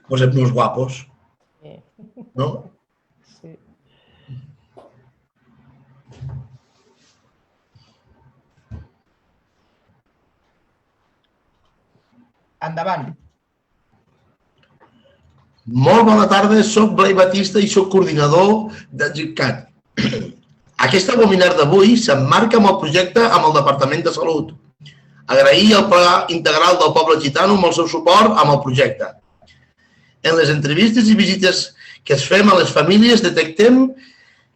Posem-nos guapos, Sí. no? Sí. Endavant. Molt bona tarda, soc Blai Batista i soc coordinador de GitCat. Aquesta webinar d'avui s'emmarca amb el projecte amb el Departament de Salut. Agrair al Pla Integral del Poble Gitano amb el seu suport amb el projecte. En les entrevistes i visites que es fem a les famílies detectem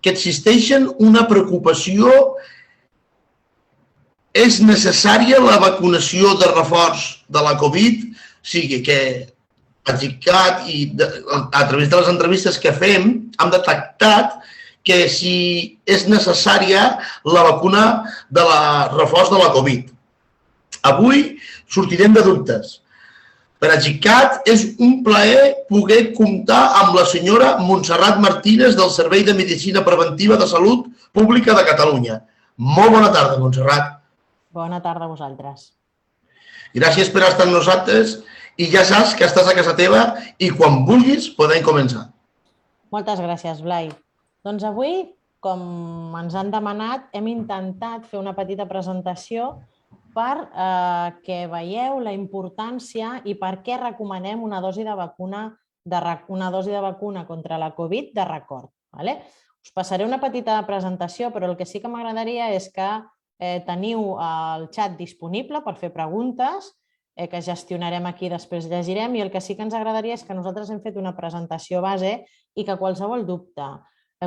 que existeixen una preocupació. És necessària la vacunació de reforç de la Covid, o sigui que a GitCat i a través de les entrevistes que fem hem detectat que si és necessària la vacuna de reforç de la Covid. Avui sortirem de dubtes. Per a GitCat és un plaer poder comptar amb la senyora Montserrat Martínez del Servei de Medicina Preventiva de Salut Pública de Catalunya. Molt bona tarda, Montserrat. Bona tarda a vosaltres. Gràcies per estar amb nosaltres i ja saps que estàs a casa teva i quan vulguis podem començar. Moltes gràcies, Blai. Doncs avui, com ens han demanat, hem intentat fer una petita presentació per que veieu la importància i per què recomanem una dosi de vacuna contra la Covid de record. Us passaré una petita presentació, però el que sí que m'agradaria és que teniu el xat disponible per fer preguntes, que gestionarem aquí, després llegirem, i el que sí que ens agradaria és que nosaltres hem fet una presentació base i que qualsevol dubte,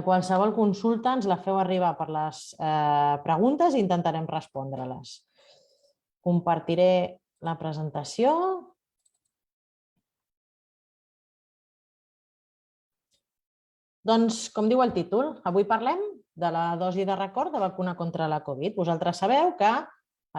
qualsevol consulta ens la feu arribar per les preguntes i intentarem respondre-les. Compartiré la presentació. Doncs, com diu el títol, avui parlem de la dosi de record de vacuna contra la Covid. Vosaltres sabeu que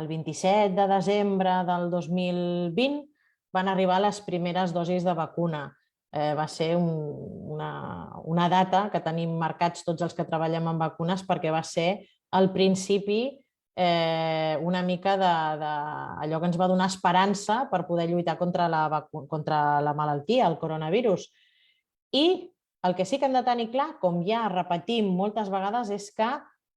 el 27 de desembre del 2020 van arribar les primeres dosis de vacuna. Va ser una data que tenim marcats tots els que treballem en vacunes perquè va ser al principi una mica d'allò que ens va donar esperança per poder lluitar contra la malaltia, el coronavirus. I el que sí que hem de tenir clar, com ja repetim moltes vegades, és que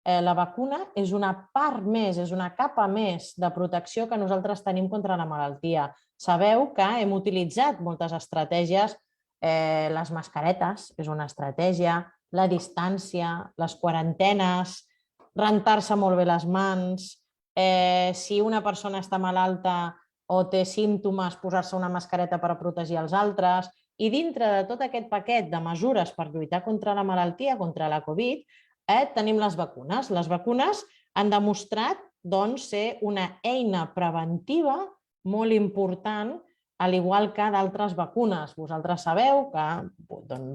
la vacuna és una part més, és una capa més de protecció que nosaltres tenim contra la malaltia. Sabeu que hem utilitzat moltes estratègies, les mascaretes és una estratègia, la distància, les quarantenes, rentar-se molt bé les mans, si una persona està malalta o té símptomes, posar-se una mascareta per protegir els altres. I dintre de tot aquest paquet de mesures per lluitar contra la malaltia, contra la Covid, tenim les vacunes. Les vacunes han demostrat ser una eina preventiva molt important, al igual que d'altres vacunes. Vosaltres sabeu que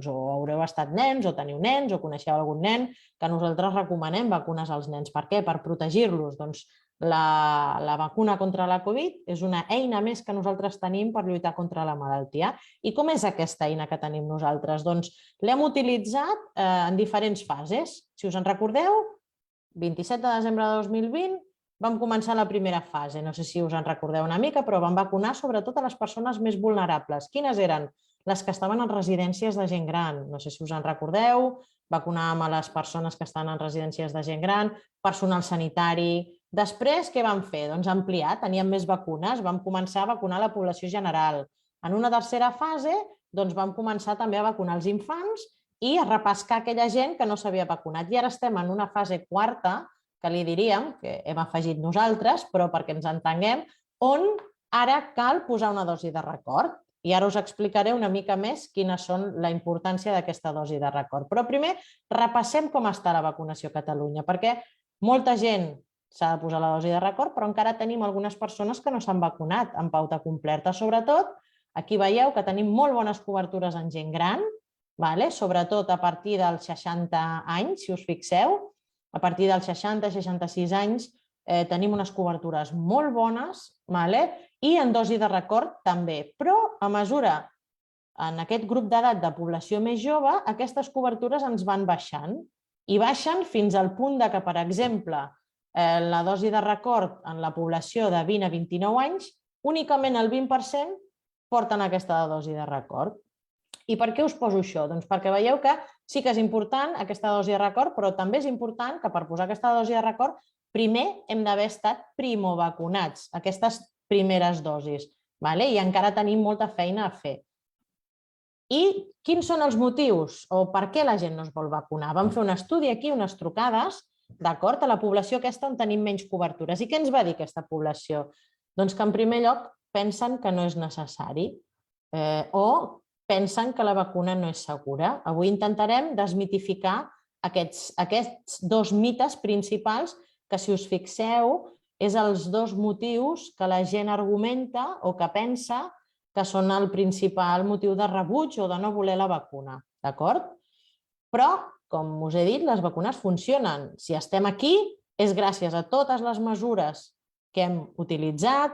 o haureu estat nens, o teniu nens, o coneixeu algun nen, que nosaltres recomanem vacunes als nens. Per què? Per protegir-los. Doncs la vacuna contra la Covid és una eina més que nosaltres tenim per lluitar contra la malaltia. I com és aquesta eina que tenim nosaltres? Doncs l'hem utilitzat en diferents fases. Si us en recordeu, 27 de desembre de 2020 vam començar la primera fase. No sé si us en recordeu una mica, però vam vacunar sobretot a les persones més vulnerables. Quines eren? Les que estaven en residències de gent gran. No sé si us en recordeu. Vacunàvem a les persones que estan en residències de gent gran, personal sanitari. Després, què vam fer? Doncs ampliar, teníem més vacunes, vam començar a vacunar la població general. En una tercera fase, doncs vam començar també a vacunar els infants i a repescar aquella gent que no s'havia vacunat. I ara estem en una fase quarta, que li diríem, que hem afegit nosaltres, però perquè ens entenguem, on ara cal posar una dosi de record. I ara us explicaré una mica més quina són la importància d'aquesta dosi de record. Però primer repassem com està la vacunació a Catalunya, perquè molta gent s'ha de posar la dosi de record, però encara tenim algunes persones que no s'han vacunat en pauta completa. Sobretot, aquí veieu que tenim molt bones cobertures en gent gran, sobretot a partir dels 60 anys, si us fixeu. A partir dels 60-66 anys tenim unes cobertures molt bones i en dosi de record també. Però a mesura, en aquest grup d'edat de població més jove, aquestes cobertures ens van baixant i baixen fins al punt que, per exemple, la dosi de record en la població de 20 a 29 anys, únicament el 20% porten aquesta dosi de record. I per què us poso això? Doncs perquè veieu que sí que és important aquesta dosi de record, però també és important que per posar aquesta dosi de record primer hem d'haver estat primovacunats, aquestes primeres dosis, i encara tenim molta feina a fer. I quins són els motius o per què la gent no es vol vacunar? Vam fer un estudi aquí, unes trucades, d'acord, a la població aquesta on tenim menys cobertures. I què ens va dir aquesta població? Doncs que en primer lloc pensen que no és necessari o pensen que la vacuna no és segura. Avui intentarem desmitificar aquests dos mites principals que, si us fixeu, és els dos motius que la gent argumenta o que pensa que són el principal motiu de rebuig o de no voler la vacuna, d'acord? Però, com us he dit, les vacunes funcionen. Si estem aquí és gràcies a totes les mesures que hem utilitzat,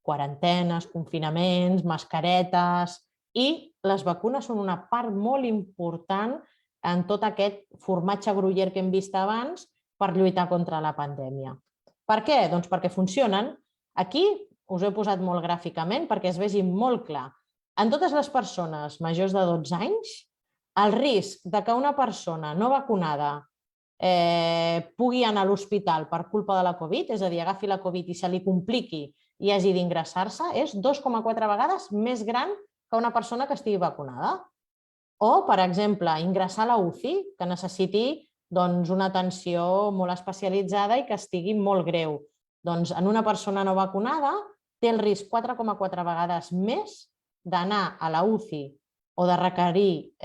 quarantenes, confinaments, mascaretes, i les vacunes són una part molt important en tot aquest formatge groller que hem vist abans per lluitar contra la pandèmia. Per què? Doncs perquè funcionen. Aquí us ho he posat molt gràficament perquè es vegi molt clar. En totes les persones majors de 12 anys, el risc de que una persona no vacunada pugui anar a l'hospital per culpa de la Covid, és a dir, agafi la Covid i se li compliqui i hagi d'ingressar-se, és 2,4 vegades més gran que una persona que estigui vacunada. O, per exemple, ingressar a la UCI, que necessiti una atenció molt especialitzada i que estigui molt greu. Doncs en una persona no vacunada té el risc 4,4 vegades més d'anar a la UCI o de requerir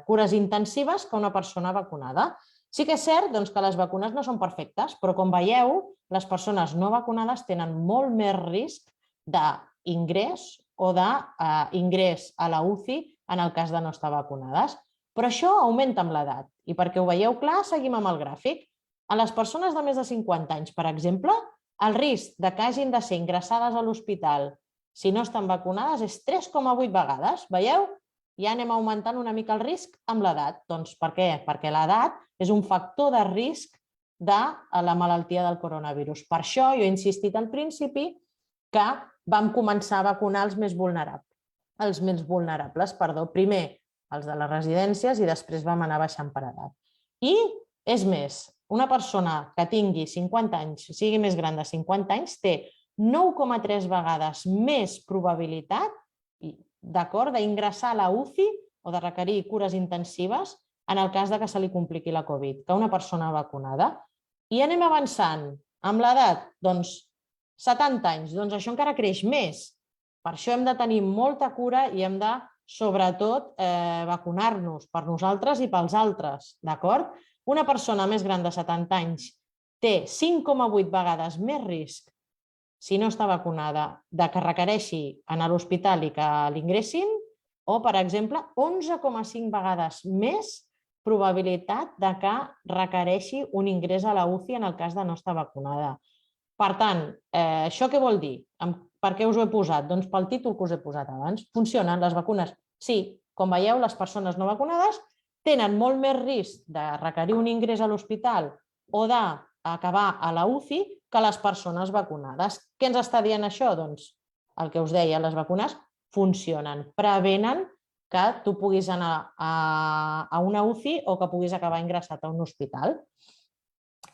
cures intensives que una persona vacunada. Sí que és cert que les vacunes no són perfectes, però com veieu, les persones no vacunades tenen molt més risc d'ingrés o d'ingrés a la UCI en el cas de no estar vacunades. Però això augmenta amb l'edat. I perquè ho veieu clar, seguim amb el gràfic. A les persones de més de 50 anys, per exemple, el risc de que hagin de ser ingressades a l'hospital si no estan vacunades és 3,8 vegades. Veieu? Ja anem augmentant una mica el risc amb l'edat. Doncs per què? Perquè l'edat és un factor de risc de la malaltia del coronavirus. Per això jo he insistit al principi que vam començar a vacunar els més vulnerables. Primer els de les residències i després vam anar baixant per edat. I és més, una persona que tingui 50 anys, sigui més gran de 50 anys, té 9,3 vegades més probabilitat d'ingressar a la UCI o de requerir cures intensives en el cas que se li compliqui la Covid, que una persona vacunada. I anem avançant. Amb l'edat, 70 anys, això encara creix més. Per això hem de tenir molta cura i hem de, sobretot, vacunar-nos per nosaltres i pels altres, d'acord? Una persona més gran de 70 anys té 5,8 vegades més risc, si no està vacunada, de que requereixi anar a l'hospital i que l'ingressin, o, per exemple, 11,5 vegades més probabilitat de que requereixi un ingrés a la UCI en el cas de no estar vacunada. Per tant, això què vol dir? Per què us ho he posat? Doncs pel títol que us he posat abans. Funcionen les vacunes? Sí. Com veieu, les persones no vacunades tenen molt més risc de requerir un ingrés a l'hospital o d'acabar a la UCI que les persones vacunades. Què ens està dient això? Doncs el que us deia, les vacunes funcionen, prevenen que tu puguis anar a una UCI o que puguis acabar ingressat a un hospital.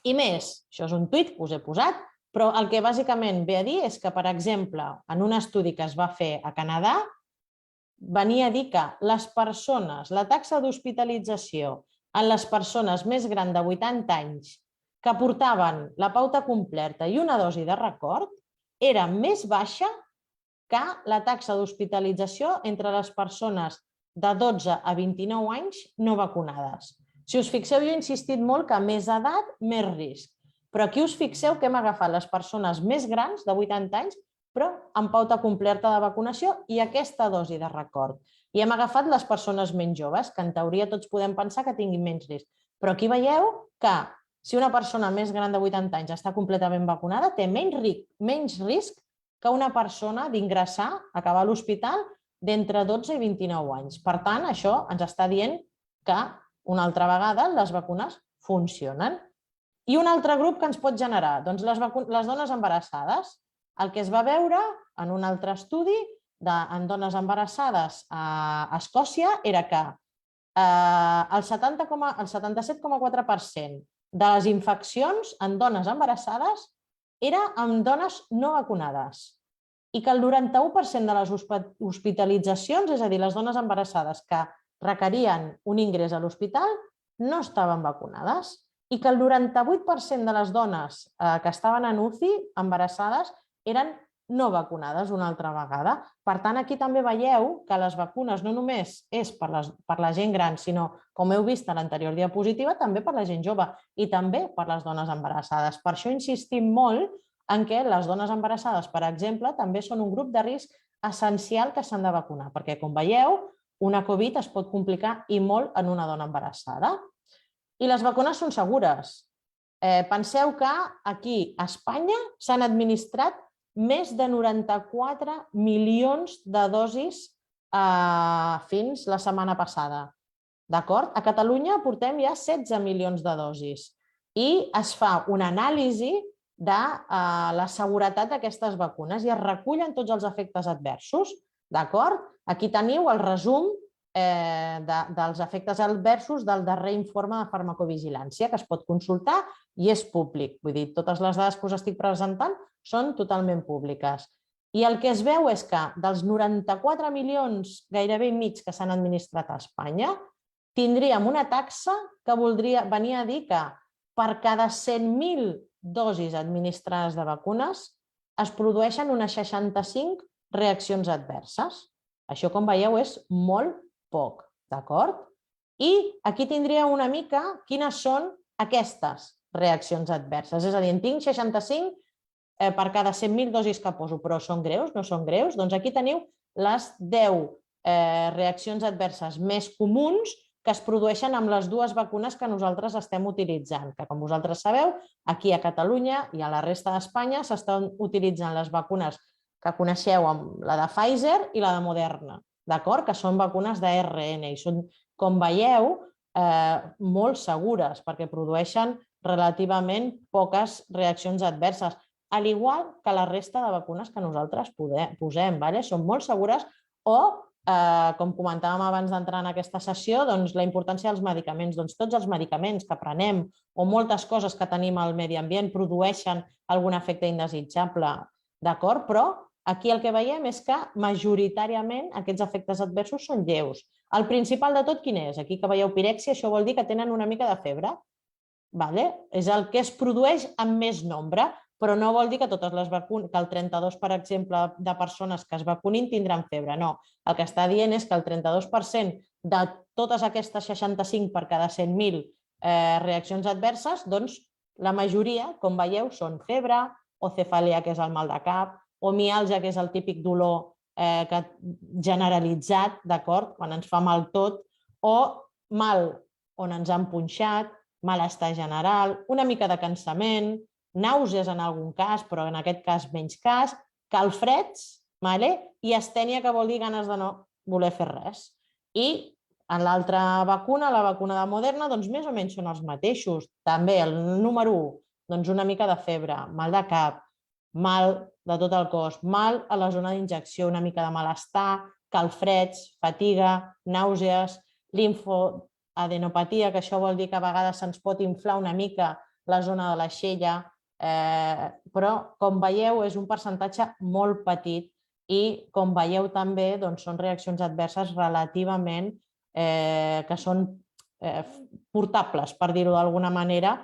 I més, això és un tuit que us he posat, però el que bàsicament ve a dir és que, per exemple, en un estudi que es va fer a Canadà, venia a dir que les persones, la taxa d'hospitalització en les persones més grans de 80 anys que portaven la pauta completa i una dosi de record era més baixa que la taxa d'hospitalització entre les persones de 12 a 29 anys no vacunades. Si us fixeu, jo he insistit molt que més edat, més risc. Però aquí us fixeu que hem agafat les persones més grans, de 80 anys, però amb pauta completa de vacunació i aquesta dosi de record. I hem agafat les persones menys joves, que en teoria tots podem pensar que tinguin menys risc. Però aquí veieu que si una persona més gran de 80 anys està completament vacunada, té menys risc que una persona d'ingressar, acabar a l'hospital, d'entre 12 i 29 anys. Per tant, això ens està dient que, una altra vegada, les vacunes funcionen. I un altre grup que ens pot generar, doncs les dones embarassades. El que es va veure en un altre estudi en dones embarassades a Escòcia era que el 77,4% de les infeccions en dones embarassades era en dones no vacunades i que el 91% de les hospitalitzacions, és a dir, les dones embarassades que requerien un ingrés a l'hospital, no estaven vacunades i que el 98% de les dones que estaven en UCI embarassades eren no vacunades una altra vegada. Per tant, aquí també veieu que les vacunes no només és per la gent gran, sinó, com heu vist a l'anterior diapositiva, també per la gent jove i també per les dones embarassades. Per això insistim molt en què les dones embarassades, per exemple, també són un grup de risc essencial que s'han de vacunar, perquè, com veieu, una Covid es pot complicar i molt en una dona embarassada. I les vacunes són segures. Penseu que aquí, a Espanya, s'han administrat més de 94 milions de dosis fins la setmana passada. D'acord? A Catalunya portem ja 16 milions de dosis i es fa una anàlisi de la seguretat d'aquestes vacunes i es recullen tots els efectes adversos. D'acord? Aquí teniu el resum dels efectes adversos del darrer informe de farmacovigilància que es pot consultar i és públic. Vull dir, totes les dades que us estic presentant són totalment públiques. I el que es veu és que dels 94 milions, gairebé i mig, que s'han administrat a Espanya, tindríem una taxa que voldria venir a dir que per cada 100.000 dosis administrades de vacunes es produeixen unes 65 reaccions adverses. Això, com veieu, és molt poc, d'acord? I aquí tindríem una mica quines són aquestes reaccions adverses. És a dir, en tinc 65 per cada 100.000 dosis que poso, però són greus, no són greus? Doncs aquí teniu les 10 reaccions adverses més comuns que es produeixen amb les dues vacunes que nosaltres estem utilitzant, que, com vosaltres sabeu, aquí a Catalunya i a la resta d'Espanya s'estan utilitzant les vacunes que coneixeu, la de Pfizer i la de Moderna, d'acord? Que són vacunes d'ARN i són, com veieu, molt segures perquè produeixen relativament poques reaccions adverses, al igual que la resta de vacunes que nosaltres posem. Són molt segures o, com comentàvem abans d'entrar en aquesta sessió, la importància dels medicaments. Tots els medicaments que prenem o moltes coses que tenim al medi ambient produeixen algun efecte indesitjable, d'acord? Però aquí el que veiem és que majoritàriament aquests efectes adversos són lleus. El principal de tot quin és? Aquí que veieu pirèxia, això vol dir que tenen una mica de febre. És el que es produeix en més nombre, però no vol dir que totes les vacunes, que el 32%, per exemple, de persones que es vacunin tindran febre. No, el que està dient és que el 32% de totes aquestes 65 per cada 100.000 reaccions adverses, doncs la majoria, com veieu, són febre, o cefàlia, que és el mal de cap, o miàlgia, que és el típic dolor generalitzat, d'acord, quan ens fa mal tot, o mal on ens han punxat, malestar general, una mica de cansament, nàusees en algun cas, però en aquest cas menys cas, calfreds i astènia, que vol dir ganes de no voler fer res. I en l'altra vacuna, la vacuna de Moderna, doncs més o menys són els mateixos. També el número 1, doncs una mica de febre, mal de cap, mal de tot el cos, mal a la zona d'injecció, una mica de malestar, calfreds, fatiga, nàusees, linfoadenopatia, que això vol dir que a vegades se'ns pot inflar una mica la zona de l'aixella, però, com veieu, és un percentatge molt petit i, com veieu també, són reaccions adverses relativament que són portables, per dir-ho d'alguna manera,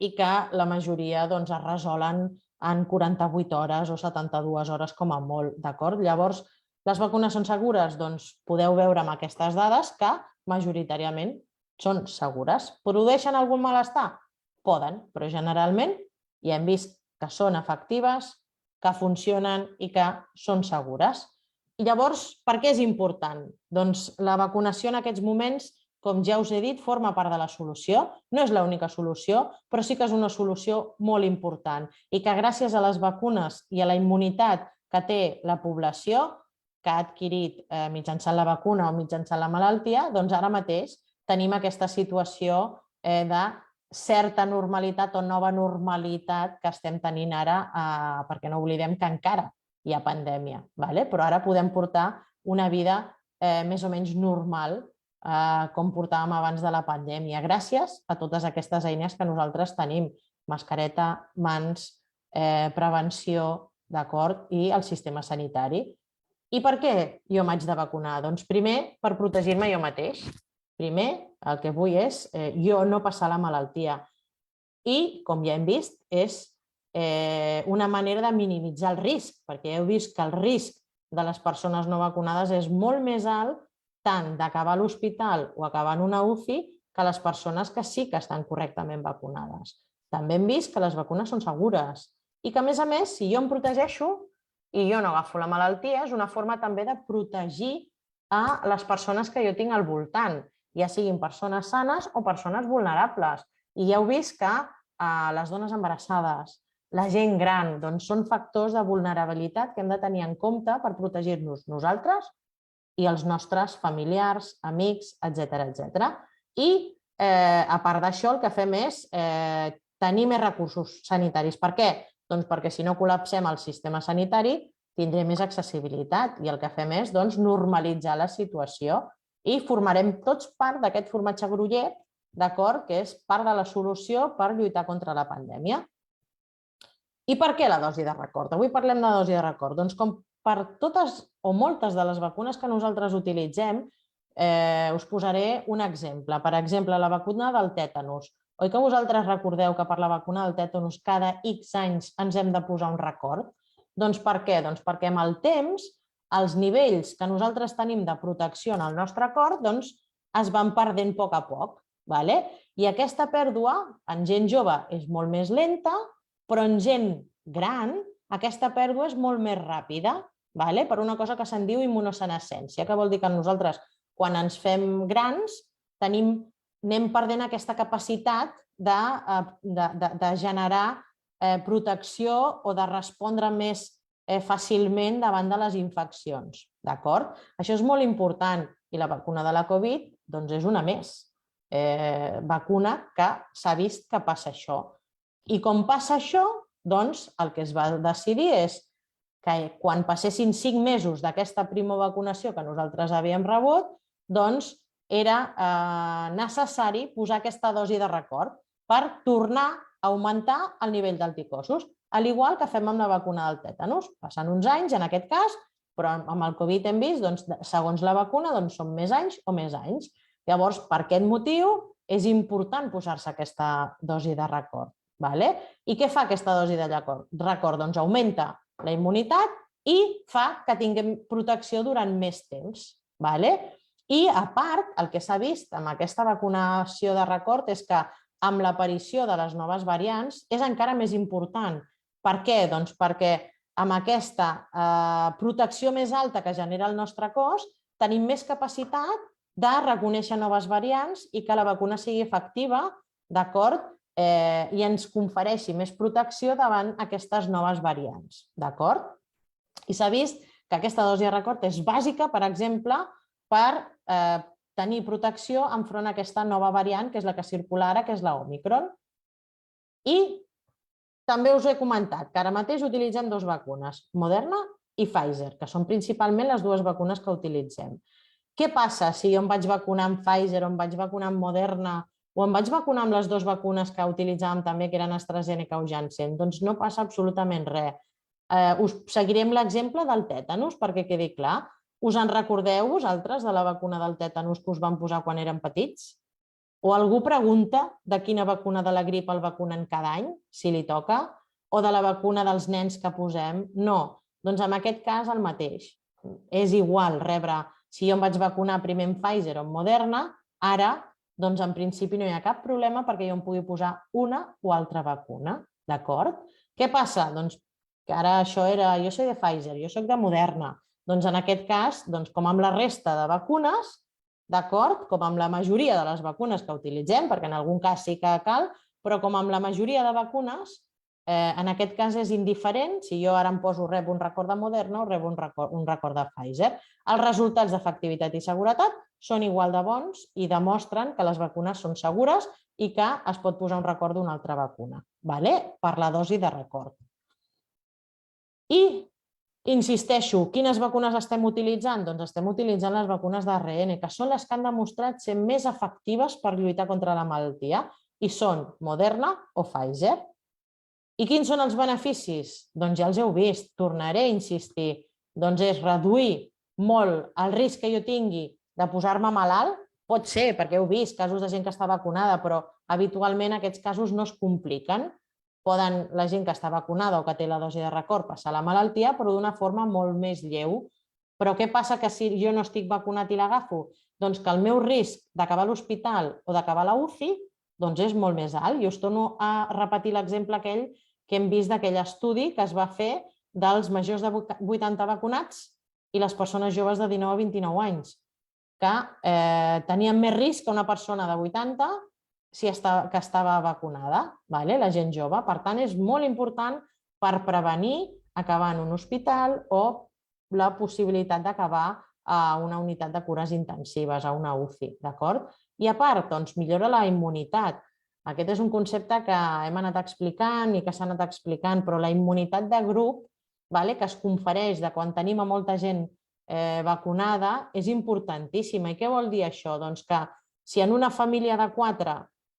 i que la majoria es resolen en 48 hores o 72 hores com a molt, d'acord? Llavors, les vacunes són segures? Doncs podeu veure amb aquestes dades que majoritàriament són segures. Produeixen algun malestar? Poden, però generalment ja hem vist que són efectives, que funcionen i que són segures. I llavors, per què és important? Doncs la vacunació en aquests moments, com ja us he dit, forma part de la solució. No és l'única solució, però sí que és una solució molt important i que gràcies a les vacunes i a la immunitat que té la població que ha adquirit mitjançant la vacuna o mitjançant la malaltia, doncs ara mateix tenim aquesta situació de certa normalitat o nova normalitat que estem tenint ara, perquè no oblidem que encara hi ha pandèmia, però ara podem portar una vida més o menys normal com portàvem abans de la pandèmia, gràcies a totes aquestes eines que nosaltres tenim, mascareta, mans, prevenció, d'acord, i el sistema sanitari. I per què jo m'haig de vacunar? Doncs primer, per protegir-me jo mateix. Primer, el que vull és jo no passar la malaltia. I, com ja hem vist, és una manera de minimitzar el risc, perquè heu vist que el risc de les persones no vacunades és molt més alt tant d'acabar a l'hospital o acabar en una UCI que les persones que sí que estan correctament vacunades. També hem vist que les vacunes són segures i que, a més, si jo em protegeixo i jo no agafo la malaltia, és una forma també de protegir a les persones que jo tinc al voltant, ja siguin persones sanes o persones vulnerables. I ja heu vist que les dones embarassades, la gent gran, són factors de vulnerabilitat que hem de tenir en compte per protegir-nos nosaltres i els nostres familiars, amics, etc. I, a part d'això, el que fem és tenir més recursos sanitaris. Per què? Doncs perquè si no col·lapsem el sistema sanitari tindrem més accessibilitat i el que fem és normalitzar la situació i formarem tots part d'aquest formatge grollet, d'acord, que és part de la solució per lluitar contra la pandèmia. I per què la dosi de record? Avui parlem de dosi de record. Doncs com per totes o moltes de les vacunes que nosaltres utilitzem, us posaré un exemple. Per exemple, la vacuna del tètanus. Oi que vosaltres recordeu que per la vacuna del tètanus cada X anys ens hem de posar un record? Doncs per què? Doncs perquè amb el temps els nivells que nosaltres tenim de protecció en el nostre cor es van perdent a poc a poc. I aquesta pèrdua en gent jove és molt més lenta, però en gent gran aquesta pèrdua és molt més ràpida, per una cosa que se'n diu immunosenescència, que vol dir que nosaltres, quan ens fem grans, anem perdent aquesta capacitat de generar protecció o de respondre més fàcilment davant de les infeccions. Això és molt important i la vacuna de la Covid és una més. Vacuna que s'ha vist que passa això. I com passa això, el que es va decidir és que quan passessin 5 mesos d'aquesta primera vacunació que nosaltres havíem rebut, era necessari posar aquesta dosi de record per tornar a augmentar el nivell d'anticossos, al igual que fem amb la vacuna del tètanus. Passen uns anys, en aquest cas, però amb el Covid hem vist, segons la vacuna, són més anys o més anys. Llavors, per aquest motiu, és important posar-se aquesta dosi de record. I què fa aquesta dosi de record? Doncs augmenta la immunitat i fa que tinguem protecció durant més temps. I, a part, el que s'ha vist amb aquesta vacunació de record és que amb l'aparició de les noves variants és encara més important. Per què? Doncs perquè amb aquesta protecció més alta que genera el nostre cos tenim més capacitat de reconèixer noves variants i que la vacuna sigui efectiva, d'acord? I ens confereixi més protecció davant aquestes noves variants, d'acord? I s'ha vist que aquesta dosi de record és bàsica, per exemple, per tenir protecció enfront a aquesta nova variant, que és la que circula ara, que és l'Òmicron. I també us he comentat que ara mateix utilitzem 2 vacunes, Moderna i Pfizer, que són principalment les 2 vacunes que utilitzem. Què passa si jo em vaig vacunar amb Pfizer o em vaig vacunar amb Moderna o em vaig vacunar amb les 2 vacunes que utilitzàvem també, que eren AstraZeneca o Janssen? Doncs no passa absolutament res. Us seguirem l'exemple del tètanus perquè quedi clar. Us en recordeu vosaltres de la vacuna del tètanus que us van posar quan eren petits? O algú pregunta de quina vacuna de la grip el vacunen cada any, si li toca? O de la vacuna dels nens que posem? No. Doncs en aquest cas el mateix. És igual rebre, si jo em vaig vacunar primer amb Pfizer o amb Moderna, ara, doncs en principi no hi ha cap problema perquè jo em pugui posar una o altra vacuna, d'acord? Què passa? Doncs que ara això era, jo soy de Pfizer, jo soc de Moderna. Doncs en aquest cas, com amb la resta de vacunes, d'acord? Com amb la majoria de les vacunes que utilitzem, perquè en algun cas sí que cal, però com amb la majoria de vacunes, en aquest cas és indiferent si jo ara em poso rebo un record de Moderna o rebo un record de Pfizer. Els resultats d'efectivitat i seguretat són igual de bons i demostren que les vacunes són segures i que es pot posar un record d'una altra vacuna, per la dosi de record. I Insisteixo, quines vacunes estem utilitzant? Doncs estem utilitzant les vacunes d'ARN, que són les que han demostrat ser més efectives per lluitar contra la malaltia, i són Moderna o Pfizer. I quins són els beneficis? Doncs ja els heu vist, tornaré a insistir. Doncs és reduir molt el risc que jo tingui de posar-me malalt. Pot ser, perquè heu vist casos de gent que està vacunada, però habitualment aquests casos no es compliquen. Poden la gent que està vacunada o que té la dosi de record passar la malaltia, però d'una forma molt més lleu. Però què passa que si jo no estic vacunat i l'agafo? Doncs que el meu risc d'acabar a l'hospital o d'acabar a la UCI és molt més alt. I us torno a repetir l'exemple aquell que hem vist d'aquell estudi que es va fer dels majors de 80 vacunats i les persones joves de 19 a 29 anys, que tenien més risc que una persona de 80 que estava vacunada, la gent jove. Per tant, és molt important per prevenir acabar en un hospital o la possibilitat d'acabar a una unitat de cures intensives, a una UCI, d'acord? I a part, doncs, millora la immunitat. Aquest és un concepte que hem anat explicant i que s'ha anat explicant, però la immunitat de grup, que es confereix de quan tenim a molta gent vacunada, és importantíssima. I què vol dir això? Doncs que si en una família de 4,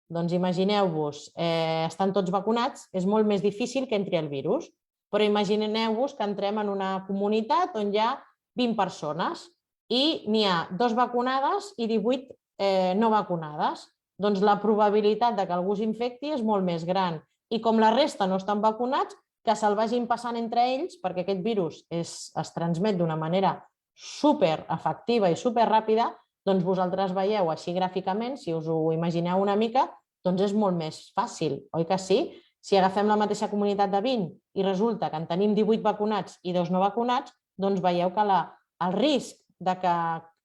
doncs imagineu-vos, estan tots vacunats, és molt més difícil que entri el virus. Però imagineu-vos que entrem en una comunitat on hi ha 20 persones i n'hi ha 2 vacunades i 18 no vacunades. Doncs la probabilitat que algú s'infecti és molt més gran. I com la resta no estan vacunats, que se'l vagin passant entre ells, perquè aquest virus es transmet d'una manera superefectiva i superràpida, doncs vosaltres veieu així gràficament, si us ho imagineu una mica, doncs és molt més fàcil, oi que sí? Si agafem la mateixa comunitat de 20 i resulta que en tenim 18 vacunats i 2 no vacunats, doncs veieu que el risc de que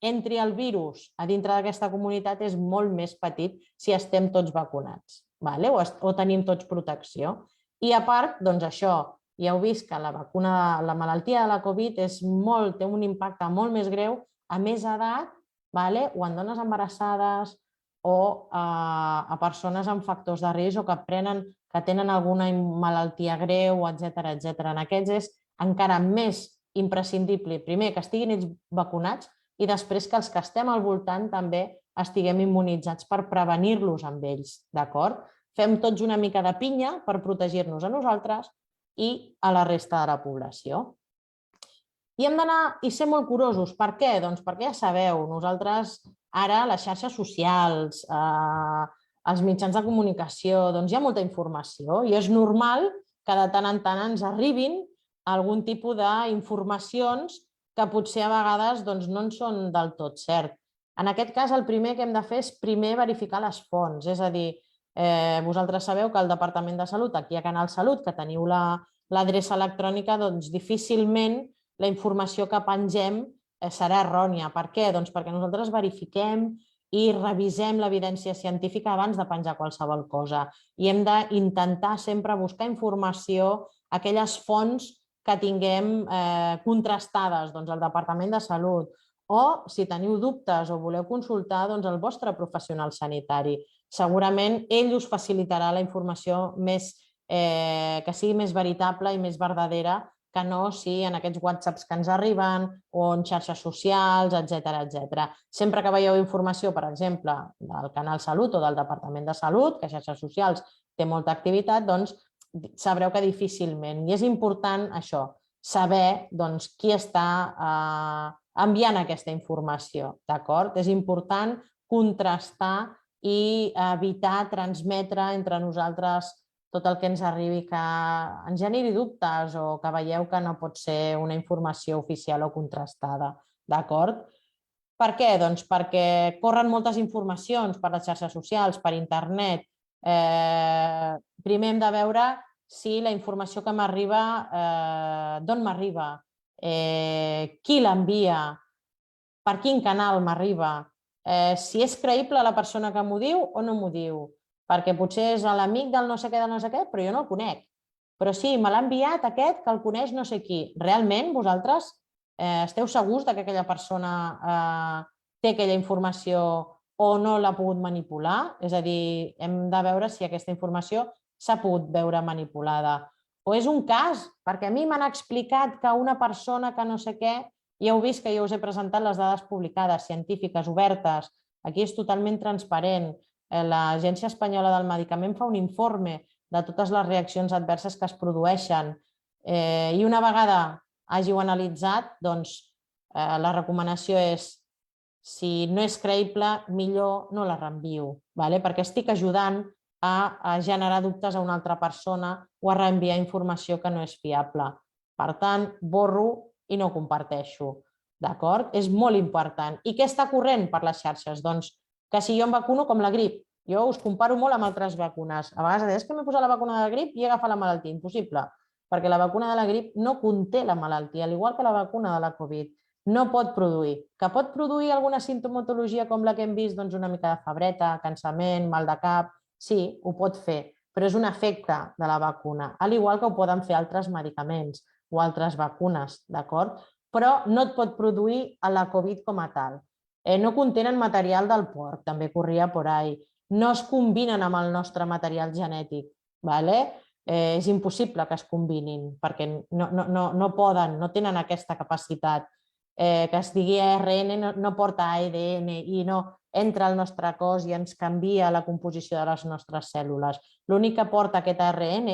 entri el virus a dintre d'aquesta comunitat és molt més petit si estem tots vacunats o tenim tots protecció. I a part, doncs això, ja heu vist que la malaltia de la Covid té un impacte molt més greu a més edat o en dones embarassades o a persones amb factors de risc o que tenen alguna malaltia greu, etc. En aquests és encara més imprescindible, primer, que estiguin ells vacunats i després que els que estem al voltant també estiguem immunitzats per prevenir-los amb ells, d'acord? Fem tots una mica de pinya per protegir-nos a nosaltres i a la resta de la població. I hem d'anar i ser molt curosos. Per què? Doncs perquè ja sabeu, nosaltres ara les xarxes socials, els mitjans de comunicació, doncs hi ha molta informació i és normal que de tant en tant ens arribin algun tipus d'informacions que potser a vegades no en són del tot cert. En aquest cas, el primer que hem de fer és primer verificar les fonts, és a dir, vosaltres sabeu que al Departament de Salut, aquí a Canal Salut, que teniu l'adreça electrònica, doncs difícilment la informació que pengem serà errònia. Per què? Doncs perquè nosaltres verifiquem i revisem l'evidència científica abans de penjar qualsevol cosa. I hem d'intentar sempre buscar informació a aquelles fonts que tinguem contrastades, doncs el Departament de Salut, o si teniu dubtes o voleu consultar, doncs el vostre professional sanitari. Segurament ell us facilitarà la informació que sigui més veritable i més verdadera que no si en aquests whatsapps que ens arriben o en xarxes socials, etc. Sempre que veieu informació, per exemple, del Canal Salut o del Departament de Salut, que a xarxes socials té molta activitat, doncs sabreu que difícilment. I és important això, saber qui està enviant aquesta informació, d'acord? És important contrastar i evitar transmetre entre nosaltres tot el que ens arribi que ens generi dubtes o que veieu que no pot ser una informació oficial o contrastada, d'acord? Per què? Doncs perquè corren moltes informacions per les xarxes socials, per internet. Primer hem de veure si la informació que m'arriba, d'on m'arriba, qui l'envia, per quin canal m'arriba, si és creïble la persona que m'ho diu o no m'ho diu, perquè potser és l'amic del no sé què, però jo no el conec. Però sí, me l'ha enviat aquest que el coneix no sé qui. Realment vosaltres esteu segurs que aquella persona té aquella informació o no l'ha pogut manipular? És a dir, hem de veure si aquesta informació s'ha pogut veure manipulada. O és un cas, perquè a mi m'han explicat que una persona que no sé què, ja heu vist que jo us he presentat les dades publicades, científiques, obertes, aquí és totalment transparent. L'Agència Espanyola del Medicament fa un informe de totes les reaccions adverses que es produeixen i una vegada hàgiu analitzat, doncs la recomanació és si no és creïble, millor no la reenvio, perquè estic ajudant a generar dubtes a una altra persona o a reenviar informació que no és fiable. Per tant, borro i no comparteixo. D'acord? És molt important. I què està corrent per les xarxes? Doncs que si jo em vacuno com la grip, jo us comparo molt amb altres vacunes. A vegades és que m'he posat la vacuna de la grip i he agafat la malaltia. Impossible, perquè la vacuna de la grip no conté la malaltia, al igual que la vacuna de la Covid. No pot produir. Que pot produir alguna simptomatologia com la que hem vist, doncs una mica de febreta, cansament, mal de cap, sí, ho pot fer, però és un efecte de la vacuna, al igual que ho poden fer altres medicaments o altres vacunes, d'acord? Però no et pot produir a la Covid com a tal. No contenen material del porc, també corria por ahí. No es combinen amb el nostre material genètic, és impossible que es combinin, perquè no poden, no tenen aquesta capacitat. Que es digui ARN no porta ADN i no entra al nostre cos i ens canvia la composició de les nostres cèl·lules. L'únic que porta aquest ARN,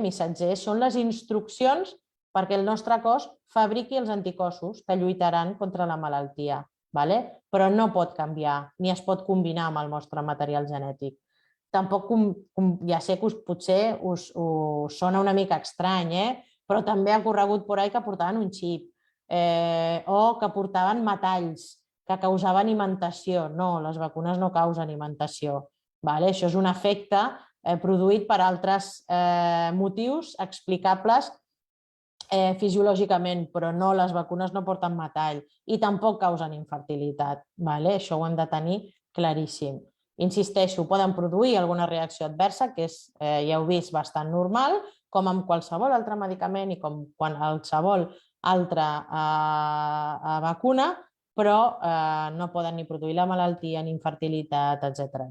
missatger, són les instruccions perquè el nostre cos fabriqui els anticossos que lluitaran contra la malaltia, però no pot canviar ni es pot combinar amb el nostre material genètic. Tampoc, ja sé que potser us sona una mica estrany, però també ha corregut por ahí que portaven un xip o que portaven metalls que causaven imentació. No, les vacunes no causen imentació. Això és un efecte produït per altres motius explicables fisiològicament, però no, les vacunes no porten metall i tampoc causen infertilitat. Això ho hem de tenir claríssim. Insisteixo, poden produir alguna reacció adversa, que és, ja heu vist, bastant normal, com amb qualsevol altre medicament i com qualsevol altra vacuna, però no poden ni produir la malaltia, ni infertilitat, etc.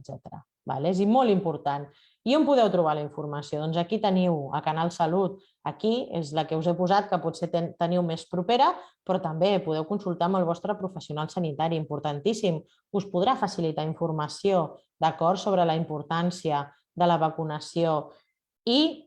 És molt important. I on podeu trobar la informació? Doncs aquí teniu a Canal Salut. Aquí és la que us he posat, que potser teniu més propera, però també podeu consultar amb el vostre professional sanitari, importantíssim. Us podrà facilitar informació sobre la importància de la vacunació. I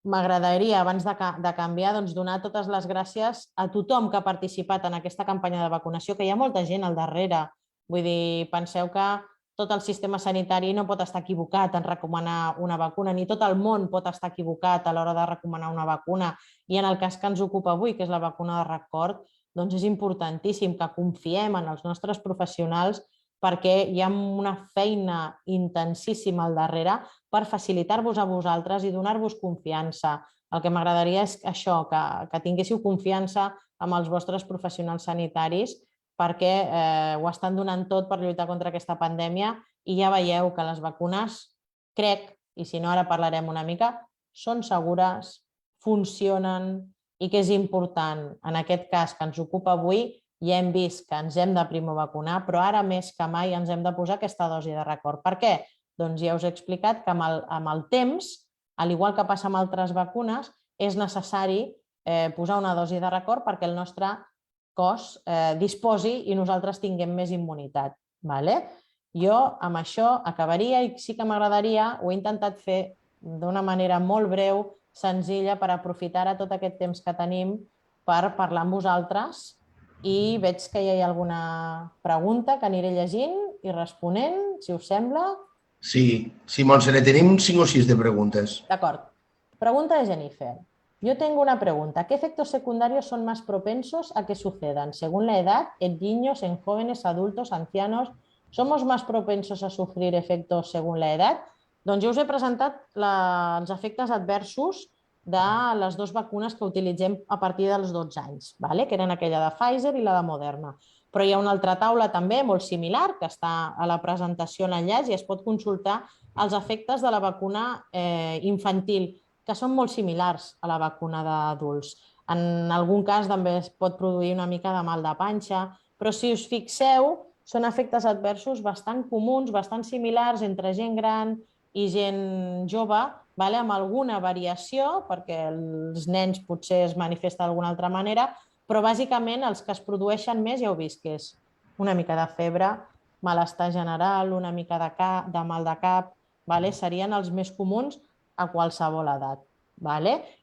m'agradaria, abans de canviar, donar totes les gràcies a tothom que ha participat en aquesta campanya de vacunació, que hi ha molta gent al darrere. Vull dir, penseu que tot el sistema sanitari no pot estar equivocat en recomanar una vacuna, ni tot el món pot estar equivocat a l'hora de recomanar una vacuna. I en el cas que ens ocupa avui, que és la vacuna de record, doncs és importantíssim que confiem en els nostres professionals perquè hi ha una feina intensíssima al darrere per facilitar-vos a vosaltres i donar-vos confiança. El que m'agradaria és això, que tinguéssiu confiança amb els vostres professionals sanitaris perquè ho estan donant tot per lluitar contra aquesta pandèmia i ja veieu que les vacunes, crec, i si no ara parlarem una mica, són segures, funcionen i que és important, en aquest cas que ens ocupa avui, ja hem vist que ens hem de primer vacunar, però ara més que mai ens hem de posar aquesta dosi de record. Per què? Doncs ja us he explicat que amb el temps, al igual que passa amb altres vacunes, és necessari posar una dosi de record perquè el nostre cos disposi i nosaltres tinguem més immunitat. Jo amb això acabaria i sí que m'agradaria, ho he intentat fer d'una manera molt breu, senzilla, per aprofitar tot aquest temps que tenim per parlar amb vosaltres i veig que hi ha alguna pregunta que aniré llegint i responent, si us sembla. Sí, Montserrat, tenim 5 o 6 de preguntes. D'acord. Pregunta de Jennifer. Yo tengo una pregunta. ¿Qué efectos secundarios son más propensos a que sucedan? Según la edad, en niños, en jóvenes, adultos, ancianos, ¿somos más propensos a sufrir efectos según la edad? Doncs jo us he presentat els efectes adversos de les dues vacunes que utilitzem a partir dels 12 anys, que eren aquella de Pfizer i la de Moderna. Però hi ha una altra taula també molt similar, que està a la presentació en enllaç i es pot consultar els efectes de la vacuna infantil, que són molt similars a la vacuna d'adults. En algun cas també es pot produir una mica de mal de panxa, però si us fixeu, són efectes adversos bastant comuns, bastant similars entre gent gran i gent jove, amb alguna variació, perquè els nens potser es manifesten d'alguna altra manera, però bàsicament els que es produeixen més ja heu vist que és una mica de febre, malestar general, una mica de mal de cap, serien els més comuns a qualsevol edat.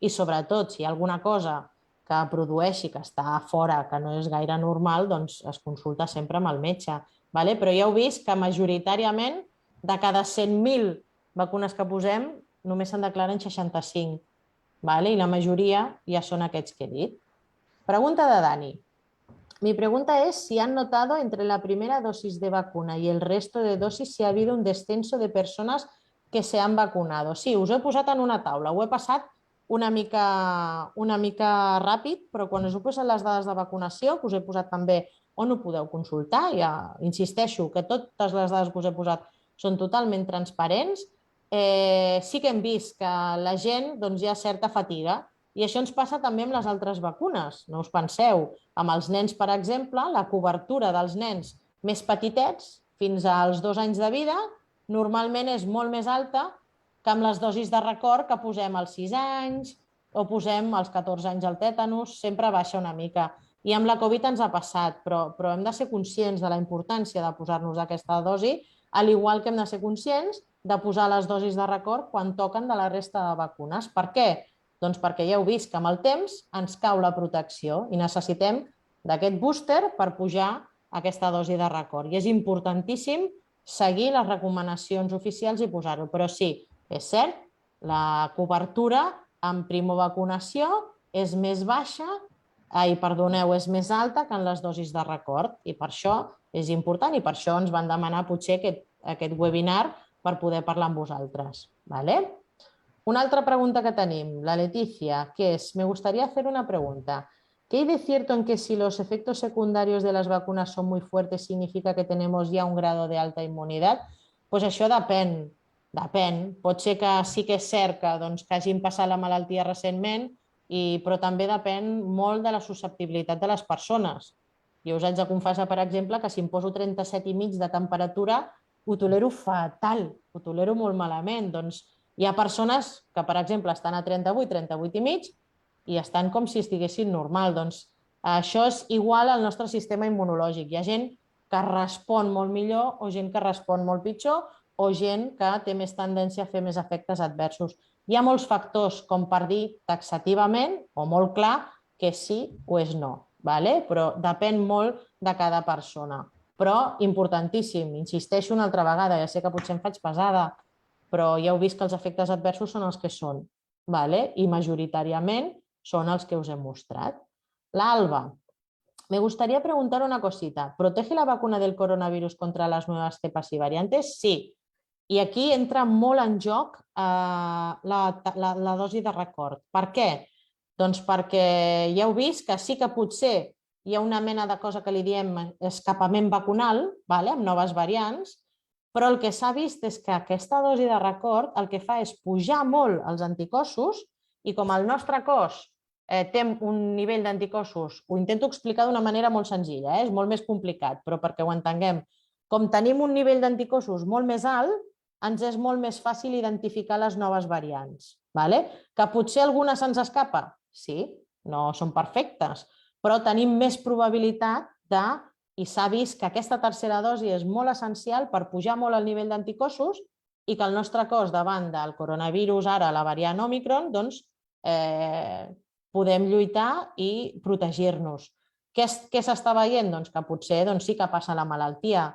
I sobretot, si hi ha alguna cosa que produeixi que està fora, que no és gaire normal, doncs es consulta sempre amb el metge. Però ja heu vist que majoritàriament de cada 100.000 vacunes que posem només se'n declaren 65, i la majoria ja són aquests que he dit. Pregunta de Dani. Mi pregunta es si han notado entre la primera dosis de vacuna y el resto de dosis si ha habido un descenso de personas que se han vacunado. Sí, us ho he posat en una taula, ho he passat una mica ràpid, però quan us he posat les dades de vacunació, que us he posat també on ho podeu consultar, ja insisteixo que totes les dades que us he posat són totalment transparents, sí que hem vist que la gent hi ha certa fatiga, i això ens passa també amb les altres vacunes, no us penseu. Amb els nens, per exemple, la cobertura dels nens més petitets, fins als 2 anys de vida, normalment és molt més alta que amb les dosis de record que posem als 6 anys o posem als 14 anys al tètanus, sempre baixa una mica. I amb la Covid ens ha passat, però hem de ser conscients de la importància de posar-nos aquesta dosi, al igual que hem de ser conscients de posar les dosis de record quan toquen de la resta de vacunes. Per què? Doncs perquè ja heu vist que amb el temps ens cau la protecció i necessitem d'aquest booster per pujar aquesta dosi de record. I és importantíssim seguir les recomanacions oficials i posar-ho. Però sí, és cert, la cobertura en primovacunació és més baixa, és més alta que en les dosis de record. I per això és important i per això ens van demanar potser aquest webinar per poder parlar amb vosaltres. Una altra pregunta que tenim, la Leticia, que es, me gustaría hacer una pregunta. ¿Qué hay de cierto en que si los efectos secundarios de las vacunas son muy fuertes significa que tenemos ya un grado de alta inmunidad? Pues això depèn. Pot ser que sí que és cert que hagin passat la malaltia recentment, però també depèn molt de la susceptibilitat de les persones. Jo us haig de confessar, per exemple, que si em poso 37,5 de temperatura, ho tolero fatal, ho tolero molt malament. Hi ha persones que, per exemple, estan a 38, 38,5 i estan com si estiguessin normal. Això és igual al nostre sistema immunològic. Hi ha gent que respon molt millor o gent que respon molt pitjor o gent que té més tendència a fer més efectes adversos. Hi ha molts factors com per dir taxativament o molt clar que sí o és no, però depèn molt de cada persona. Però importantíssim, insisteixo una altra vegada, ja sé que potser em faig pesada, però ja heu vist que els efectes adversos són els que són, i majoritàriament són els que us he mostrat. L'Alba, me gustaría preguntar una cosita. ¿Protege la vacuna del coronavirus contra las nuevas cepas y variantes? Sí. I aquí entra molt en joc la dosi de record. Per què? Doncs perquè ja heu vist que sí que potser hi ha una mena de cosa que li diem escapament vacunal, amb noves variants, però el que s'ha vist és que aquesta dosi de record el que fa és pujar molt els anticossos i com el nostre cos té un nivell d'anticossos, ho intento explicar d'una manera molt senzilla, és molt més complicat, però perquè ho entenguem. Com tenim un nivell d'anticossos molt més alt, ens és molt més fàcil identificar les noves variants. Que potser alguna se'ns escapa? Sí, no són perfectes, però tenim més probabilitat i s'ha vist que aquesta tercera dosi és molt essencial per pujar molt el nivell d'anticossos i que el nostre cos davant del coronavirus, ara la variant Omicron, podem lluitar i protegir-nos. Què s'està veient? Que potser sí que passa la malaltia,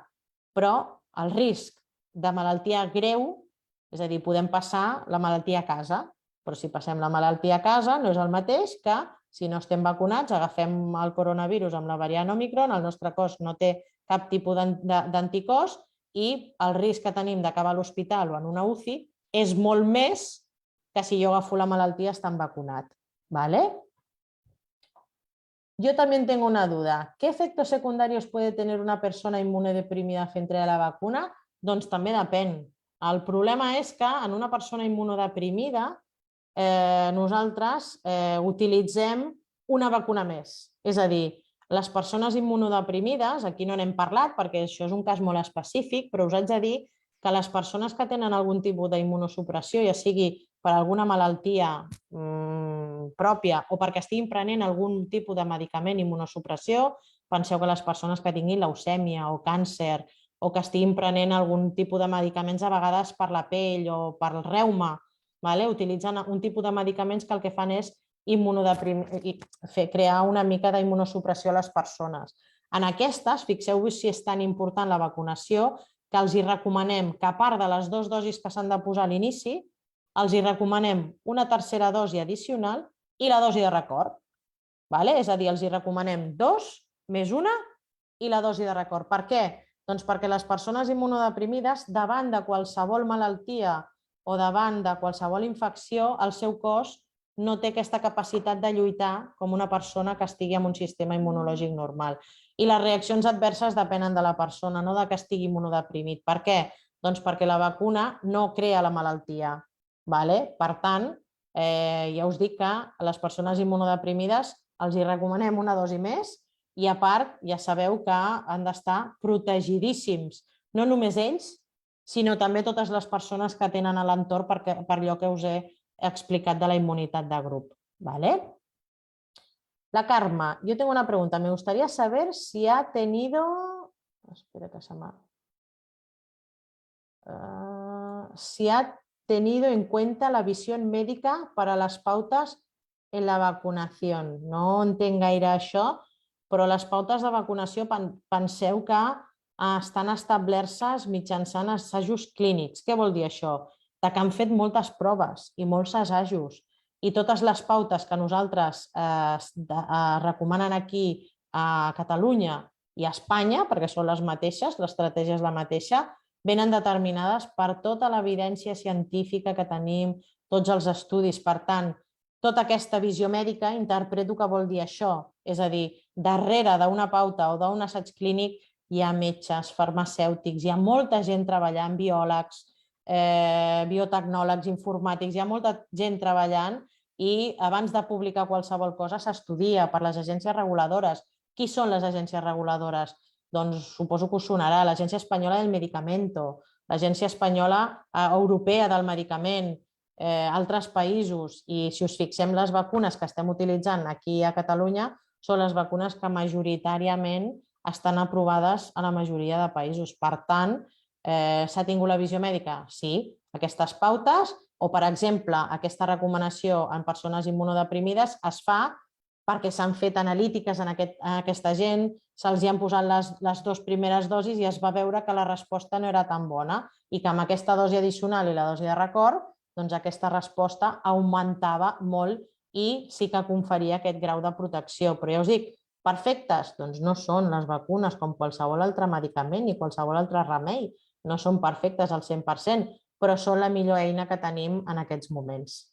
però el risc de malaltia greu, és a dir, podem passar la malaltia a casa, però si passem la malaltia a casa no és el mateix que si no estem vacunats, agafem el coronavirus amb la variant Omicron, el nostre cos no té cap tipus d'anticòs i el risc que tenim d'acabar a l'hospital o en una UCI és molt més que si jo agafo la malaltia estant vacunat. Yo también tengo una duda. ¿Qué efectos secundarios puede tener una persona inmunodeprimida frente a la vacuna? Doncs també depèn. El problema és que en una persona immunodeprimida nosaltres utilitzem una vacuna més. És a dir, les persones immunodeprimides, aquí no n'hem parlat perquè això és un cas molt específic, però us haig de dir que les persones que tenen algun tipus d'immunosupressió, ja sigui per alguna malaltia pròpia o perquè estiguin prenent algun tipus de medicament immunosupressió, penseu que les persones que tinguin leucèmia o càncer o que estiguin prenent algun tipus de medicaments a vegades per la pell o per el reuma, utilitzen un tipus de medicaments que el que fan és crear una mica d'immunosupressió a les persones. En aquestes, fixeu-vos si és tan important la vacunació, que els hi recomanem que a part de les 2 dosis que s'han de posar a l'inici, els hi recomanem una tercera dosi addicional i la dosi de record. És a dir, els hi recomanem 2 més 1 i la dosi de record. Per què? Doncs perquè les persones immunodeprimides, davant de qualsevol malaltia o davant de qualsevol infecció, el seu cos no té aquesta capacitat de lluitar com una persona que estigui en un sistema immunològic normal. I les reaccions adverses depenen de la persona, no de que estigui immunodeprimit. Per què? Doncs perquè la vacuna no crea la malaltia. Per tant, ja us dic que a les persones immunodeprimides els hi recomanem una dosi més i a part ja sabeu que han d'estar protegidíssims, no només ells, sinó també totes les persones que tenen a l'entorn per allò que us he explicat de la inmunitat de grup. La Carme, yo tengo una pregunta. Me gustaría saber si ha tenido... Espera que se me... Si ha tenido en cuenta la visión médica para las pautas en la vacunación. No entenc gaire això, però les pautes de vacunació penseu que estan establertes mitjançant assajos clínics. Què vol dir això? Que han fet moltes proves i molts assajos i totes les pautes que nosaltres recomanen aquí a Catalunya i a Espanya, perquè són les mateixes, l'estratègia és la mateixa, venen determinades per tota l'evidència científica que tenim, tots els estudis. Per tant, tota aquesta visió mèdica interpreto que vol dir això. És a dir, darrere d'una pauta o d'un assaig clínic hi ha metges, farmacèutics, hi ha molta gent treballant, biòlegs, biotecnòlegs, informàtics, hi ha molta gent treballant i abans de publicar qualsevol cosa s'estudia per les agències reguladores. Qui són les agències reguladores? Doncs suposo que us sonarà l'Agència Espanyola del Medicamento, l'Agència Espanyola Europea del Medicament, altres països. I si us fixem, les vacunes que estem utilitzant aquí a Catalunya són les vacunes que majoritàriament estan aprovades a la majoria de països. Per tant, s'ha tingut la visió mèdica? Sí. Aquestes pautes o, per exemple, aquesta recomanació en persones immunodeprimides es fa perquè s'han fet analítiques en aquesta gent, se'ls han posat les 2 primeres dosis i es va veure que la resposta no era tan bona i que amb aquesta dosi addicional i la dosi de record, doncs aquesta resposta augmentava molt i sí que conferia aquest grau de protecció. Però ja us dic, perfectes? Doncs no són les vacunes com qualsevol altre medicament i qualsevol altre remei. No són perfectes al 100%, però són la millor eina que tenim en aquests moments.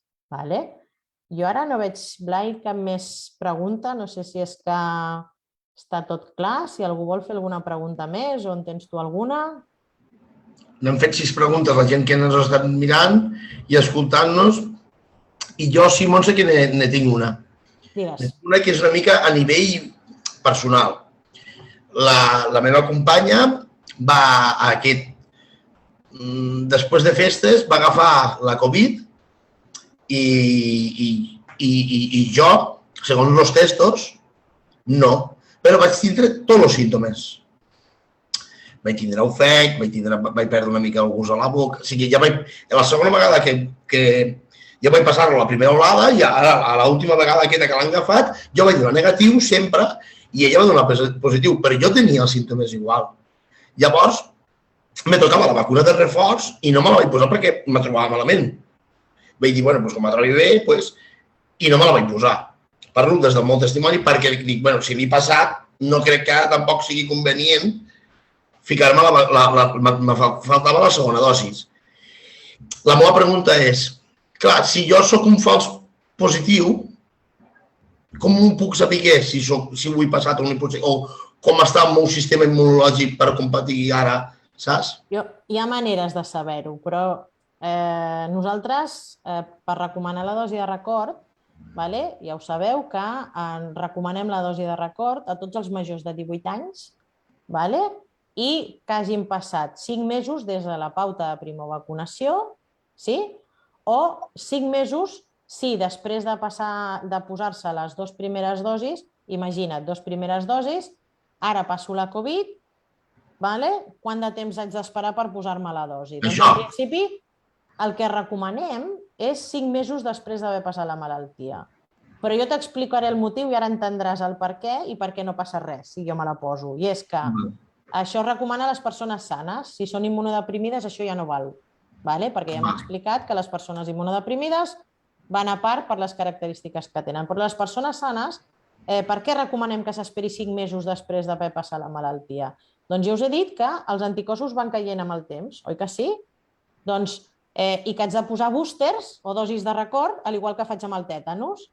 Jo ara no veig, Blai, cap més pregunta. No sé si és que està tot clar, si algú vol fer alguna pregunta més o en tens tu alguna. N'hem fet 6 preguntes, la gent que ens ha estat mirant i escoltant-nos. I jo, Simon, sé que ne tinc una. Digues. Una que és una mica a nivell personal. La meva companya va a aquest... Després de festes va agafar la Covid i jo, segons els testos, no. Però vaig tindre tots els símptomes. Vaig tindre ofec, vaig perdre una mica el gust a la boca. O sigui, la segona vegada que ja vaig passar-lo la primera olada i a l'última vegada aquesta que l'han agafat, jo vaig donar negatiu sempre i ella va donar positiu, però jo tenia els símptomes igual. Llavors, me tocava la vacuna de reforç i no me la vaig posar perquè me trobava malament. Vaig dir, bueno, com me trobi bé, i no me la vaig posar. Parlo des del meu testimoni perquè dic, bueno, si m'he passat, no crec que tampoc sigui convenient ficar-me me faltava la segona dosis. La meva pregunta és, clar, si jo sóc un fals positiu, com ho puc saber si ho he passat o no he passat, o com està el meu sistema immunològic per competir ara, saps? Hi ha maneres de saber-ho, però nosaltres, per recomanar la dosi de record, ja ho sabeu que recomanem la dosi de record a tots els majors de 18 anys i que hagin passat 5 mesos des de la pauta de primovacunació, o o 5 mesos si després de posar-se les 2 primeres dosis, imagina't, 2 primeres dosis, ara passo la Covid, quant de temps haig d'esperar per posar-me la dosi? Doncs en principi el que recomanem és 5 mesos després d'haver passat la malaltia. Però jo t'explicaré el motiu i ara entendràs el per què i per què no passa res si jo me la poso. I és que això recomana a les persones sanes. Si són immunodeprimides, això ja no val. Perquè ja m'he explicat que les persones immunodeprimides van a part per les característiques que tenen. Però les persones sanes, per què recomanem que s'esperi 5 mesos després d'haver passat la malaltia? Doncs ja us he dit que els anticossos van caient amb el temps, oi que sí? I que haig de posar boosters o dosis de record, al igual que faig amb el tètanus.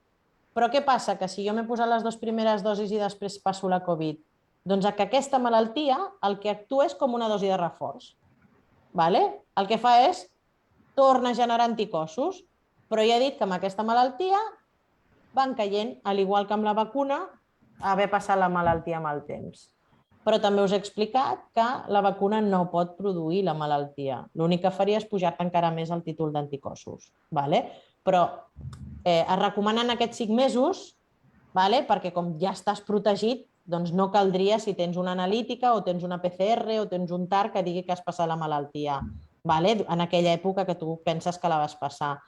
Però què passa? Que si jo m'he posat les 2 primeres dosis i després passo la Covid, doncs que aquesta malaltia el que actua és com una dosi de reforç. El que fa és torna a generar anticossos, però ja he dit que amb aquesta malaltia van caient, al igual que amb la vacuna, haver passat la malaltia amb el temps. Però també us he explicat que la vacuna no pot produir la malaltia. L'únic que faria és pujar-te encara més el títol d'anticossos. Però es recomanen aquests 5 mesos perquè com ja estàs protegit, doncs no caldria si tens una analítica o tens una PCR o tens un TAR que digui que has passat la malaltia en aquella època que tu penses que la vas passar.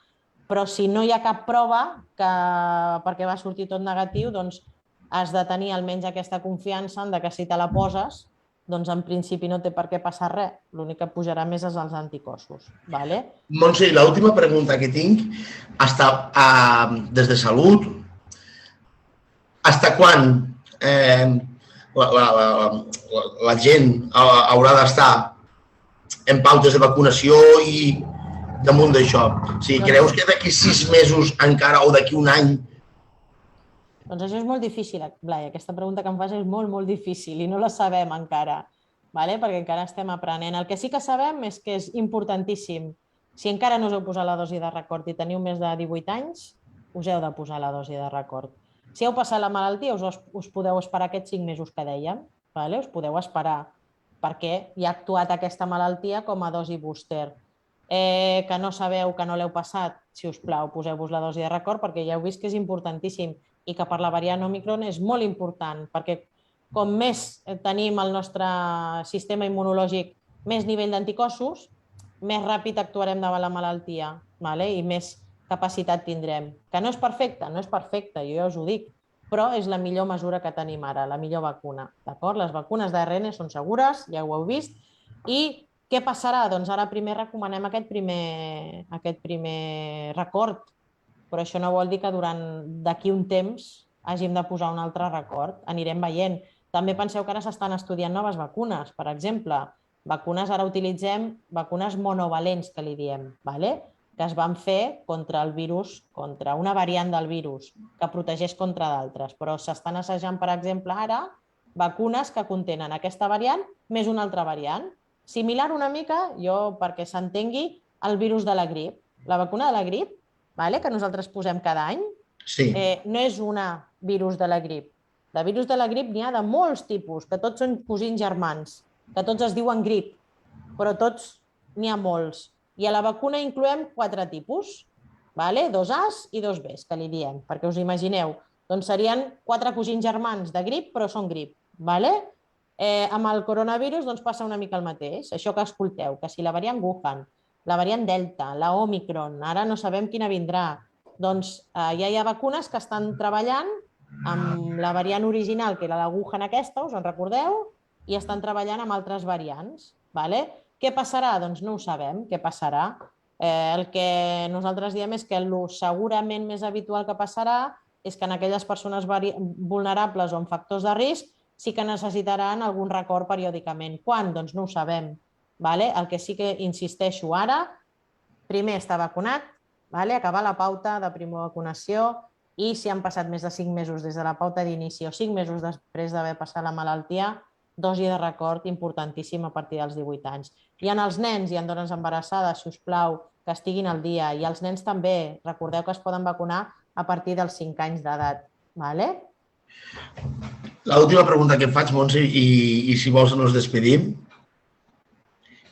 Però si no hi ha cap prova perquè va sortir tot negatiu, doncs has de tenir almenys aquesta confiança que si te la poses, doncs en principi no té per què passar res. L'únic que pujarà més és els anticossos. Montse, l'última pregunta que tinc, des de Salut, fins quan la gent haurà d'estar en pautes de vacunació i damunt d'això? Creus que d'aquí 6 mesos encara o d'aquí un any? Doncs això és molt difícil, Blai. Aquesta pregunta que em fas és molt, molt difícil i no la sabem encara, perquè encara estem aprenent. El que sí que sabem és que és importantíssim. Si encara no us heu posat la dosi de record i teniu més de 18 anys, us heu de posar la dosi de record. Si heu passat la malaltia, us podeu esperar aquests 5 mesos que dèiem. Us podeu esperar perquè hi ha actuat aquesta malaltia com a dosi booster. Que no sabeu que no l'heu passat, si us plau, poseu-vos la dosi de record perquè ja heu vist que és importantíssim i que per la variant Omicron és molt important perquè com més tenim el nostre sistema immunològic, més nivell d'anticossos, més ràpid actuarem davant la malaltia i més capacitat tindrem. Que no és perfecte, jo ja us ho dic, però és la millor mesura que tenim ara, la millor vacuna. Les vacunes d'ARN són segures, ja ho heu vist. I què passarà? Doncs ara primer recomanem aquest primer record, però això no vol dir que d'aquí un temps hàgim de posar un altre record. Anirem veient. També penseu que ara s'estan estudiant noves vacunes. Per exemple, ara utilitzem vacunes monovalents, que li diem, que es van fer contra el virus, contra una variant del virus, que protegeix contra d'altres. Però s'estan assajant, per exemple, ara, vacunes que contenen aquesta variant més una altra variant. Similar una mica, perquè s'entengui, al virus de la grip. La vacuna de la grip, que nosaltres posem cada any, no és un virus de la grip. De virus de la grip n'hi ha de molts tipus, que tots són cosins germans, que tots es diuen grip, però tots n'hi ha molts. I a la vacuna incloem 4 tipus, 2 A's i 2 B's, que li diem, perquè us imagineu. Doncs serien 4 cosins germans de grip, però són grip. Amb el coronavirus passa una mica el mateix. Això que escolteu, que si la variant Wuhan, la variant Delta, la Omicron, ara no sabem quina vindrà, doncs ja hi ha vacunes que estan treballant amb la variant original, que era la Wuhan aquesta, us en recordeu? I estan treballant amb altres variants. Què passarà? Doncs no ho sabem, què passarà. El que nosaltres diem és que el segurament més habitual que passarà és que en aquelles persones vulnerables o amb factors de risc sí que necessitaran algun record periòdicament. Quan? Doncs no ho sabem. El que sí que insisteixo ara, primer estar vacunat, acabar la pauta de primera vacunació i si han passat més de 5 mesos des de la pauta d'inici o 5 mesos després d'haver passat la malaltia, dosi de record importantíssim a partir dels 18 anys. I en els nens i en dones embarassades, si us plau, que estiguin al dia. I els nens també, recordeu que es poden vacunar a partir dels 5 anys d'edat. L'última pregunta que em faig, Montse, i si vols ens despedim,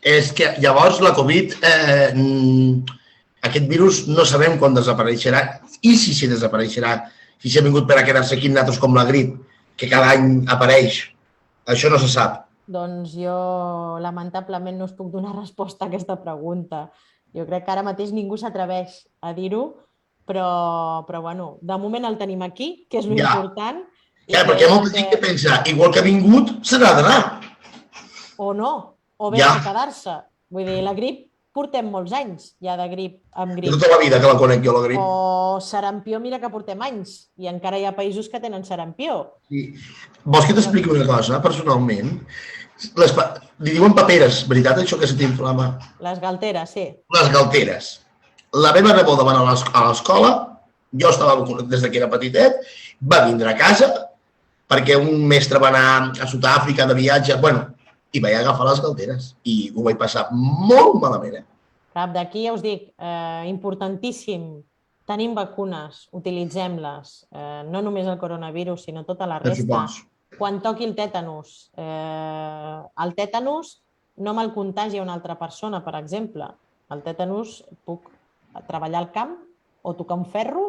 és que llavors la Covid aquest virus no sabem quan desapareixerà i si desapareixerà, si s'ha vingut per a quedar-se aquí nosaltres com la grip, que cada any apareix. Això no se sap. Doncs jo, lamentablement, no us puc donar resposta a aquesta pregunta. Jo crec que ara mateix ningú s'atreveix a dir-ho, però bueno, de moment el tenim aquí, que és l'important. Ja, perquè hi ha molta gent que pensa, igual que ha vingut, se n'ha d'anar. O no, o bé a quedar-se. Vull dir, la grip portem molts anys ja de grip amb grip. Tota la vida que la conec jo, la grip. O sarampió, mira que portem anys, i encara hi ha països que tenen sarampió. Vols que t'expliqui una cosa, personalment? Li diuen paperes, veritat, això que se t'inflama? Les galteres, sí. Les galteres. La meva neboda va anar a l'escola, jo estava vacunat des que era petitet, va vindre a casa, perquè un mestre va anar a Sud-àfrica de viatge, i vaig agafar les galteres i ho vaig passar molt malament. Cap d'aquí ja us dic, importantíssim, tenim vacunes, utilitzem-les, no només el coronavirus, sinó tota la resta. Quan toqui el tètanus no me'l contagia una altra persona, per exemple. El tètanus puc treballar al camp o tocar un ferro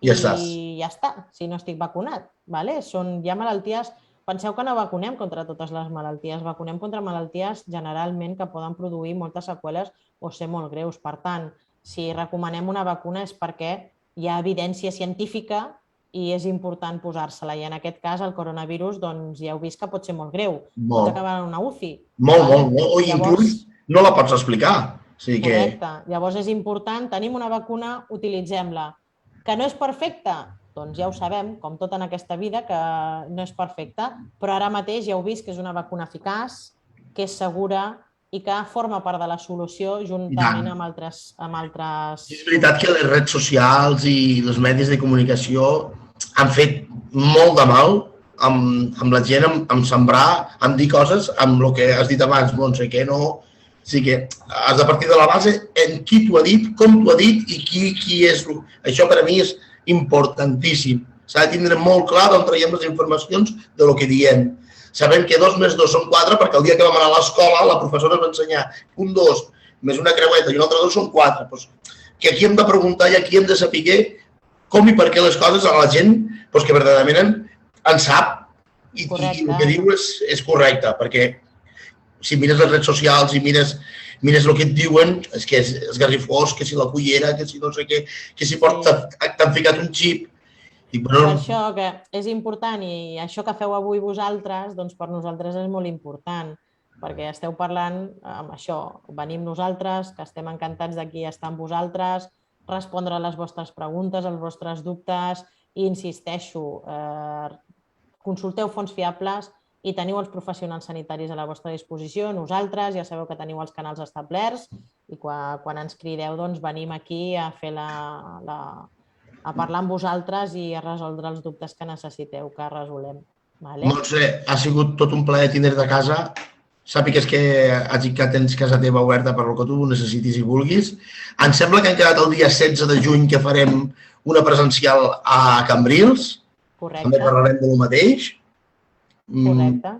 i ja està, si no estic vacunat. Hi ha malalties. Penseu que no vacunem contra totes les malalties, vacunem contra malalties generalment que poden produir moltes seqüeles o ser molt greus. Per tant, si recomanem una vacuna és perquè hi ha evidència científica i és important posar-se-la. I en aquest cas, el coronavirus, doncs ja heu vist que pot ser molt greu. Pots acabar en una UCI. Molt. O inclús no la pots explicar. Correcte. Llavors és important, tenim una vacuna, utilitzem-la. Que no és perfecta? Doncs ja ho sabem, com tot en aquesta vida, que no és perfecta, però ara mateix ja heu vist que és una vacuna eficaç, que és segura i que forma part de la solució juntament amb altres... És veritat que les redes socials i els medis de comunicació han fet molt de mal amb la gent, amb sembrar, amb dir coses, amb el que has dit abans, Montse, que no... O sigui que has de partir de la base en qui t'ho ha dit, com t'ho ha dit i qui és... Això per a mi és importantíssim. S'ha de tindre molt clar d'on traiem les informacions de lo que diem. Sabem que 2 més 2 són 4 perquè el dia que vam anar a l'escola la professora ens va ensenyar un 2 més una creueta i un altre 2 són 4. Que aquí hem de preguntar i aquí hem de saber com i per què les coses a la gent que verdaderament en sap i el que diu és correcte, perquè si mires les redes socials i mires el que et diuen, és que és esgarrifós, que si la cullera, que si no sé què, que si t'han ficat un xip. Per això que és important i això que feu avui vosaltres, doncs per nosaltres és molt important, perquè esteu parlant amb això. Venim nosaltres, que estem encantats d'aquí estar amb vosaltres, respondre a les vostres preguntes, als vostres dubtes i insisteixo, consulteu fonts fiables i teniu els professionals sanitaris a la vostra disposició. Nosaltres ja sabeu que teniu els canals establerts i quan ens crideu doncs venim aquí a parlar amb vosaltres i a resoldre els dubtes que necessiteu que resolem. Montse, ha sigut tot un plaer tindre-te a casa. Sàpigues que has dit que tens casa teva oberta per el que tu necessitis i vulguis. Em sembla que han quedat el dia 16 de juny que farem una presencial a Cambrils. Correcte. També parlarem del mateix. Correcte.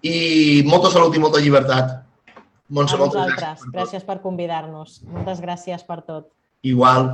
I molta salut i molta llibertat. Montse, moltes gràcies per convidar-nos. Moltes gràcies per tot. Igual.